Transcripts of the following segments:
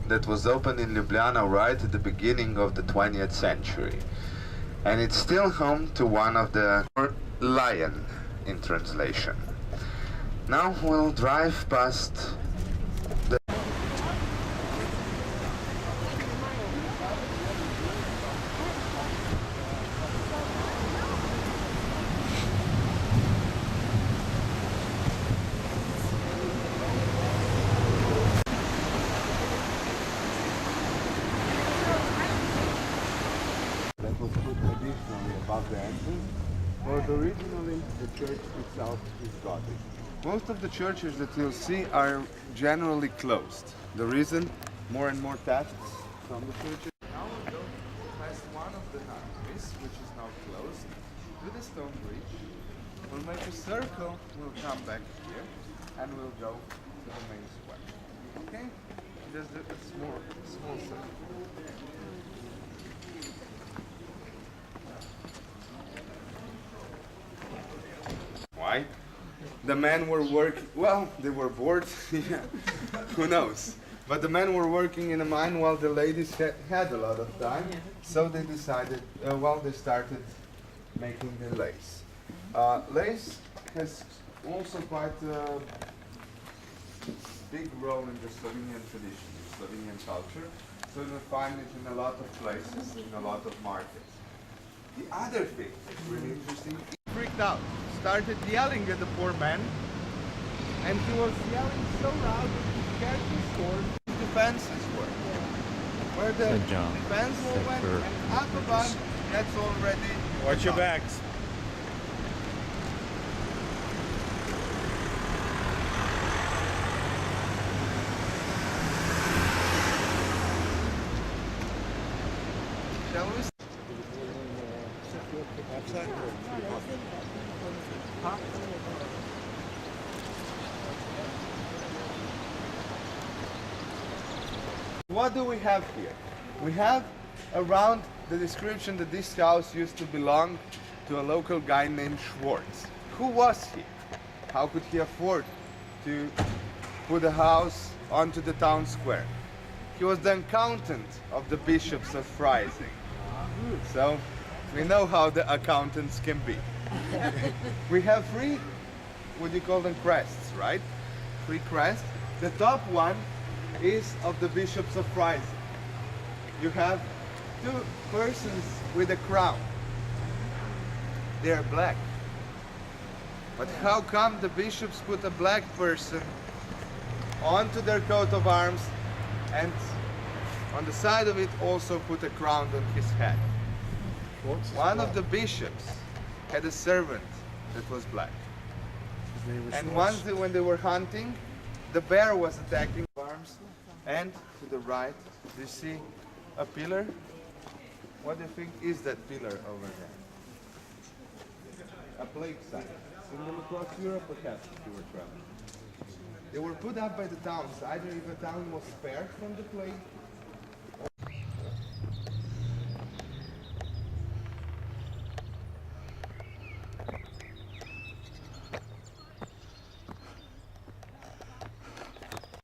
that was opened in Ljubljana right at the beginning of the 20th century. And it's still home to one of the lion in translation. Now we'll drive past the that was put additionally above the entrance, but originally the church itself is Gothic. Most of the churches that you'll see are generally closed. The reason? More and more thefts from the churches. Now we'll go past one of the nunneries, which is now closed, to the stone bridge. We'll make a circle, we'll come back here, and we'll go to the main square. Okay? Just a small circle. Why? The men were working, well, they were bored, yeah, who knows. But the men were working in a mine while the ladies had a lot of time, so they decided, they started making the lace. Lace has also quite a big role in the Slovenian tradition, the Slovenian culture, so you'll find it in a lot of places, in a lot of markets. The other thing that's really interesting, he freaked out, started yelling at the poor man, and he was yelling so loud that he scared his sword. The fences were. Where the fence went and up above, that's already... Watch your backs. Shall we? What do we have here? We have around the description that this house used to belong to a local guy named Schwartz. Who was he? How could he afford to put a house onto the town square? He was the accountant of the bishops of Freising. So we know how the accountants can be. We have three, what do you call them, crests, right? Three crests. The top one is of the bishops of Freising. You have two persons with a crown. They are black. But how come the bishops put a black person onto their coat of arms and on the side of it also put a crown on his head? One of the bishops had a servant that was black. And once when they were hunting, the bear was attacking arms. And to the right, you see a pillar. What do you think is that pillar over there? A plague sign. Seen them across Europe, perhaps, if you were traveling. They were put up by the towns, either if a town was spared from the plague.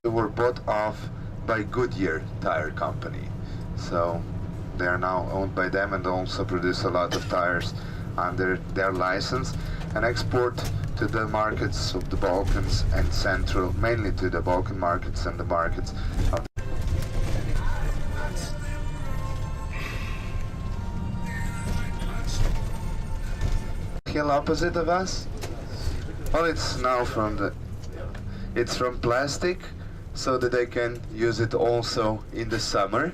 They were bought off by Goodyear Tire Company, so they are now owned by them and also produce a lot of tires under their license and export to the markets of the Balkans and Central, mainly to the Balkan markets and the markets of the hill opposite of us. Well, it's now it's from plastic, so that they can use it also in the summer.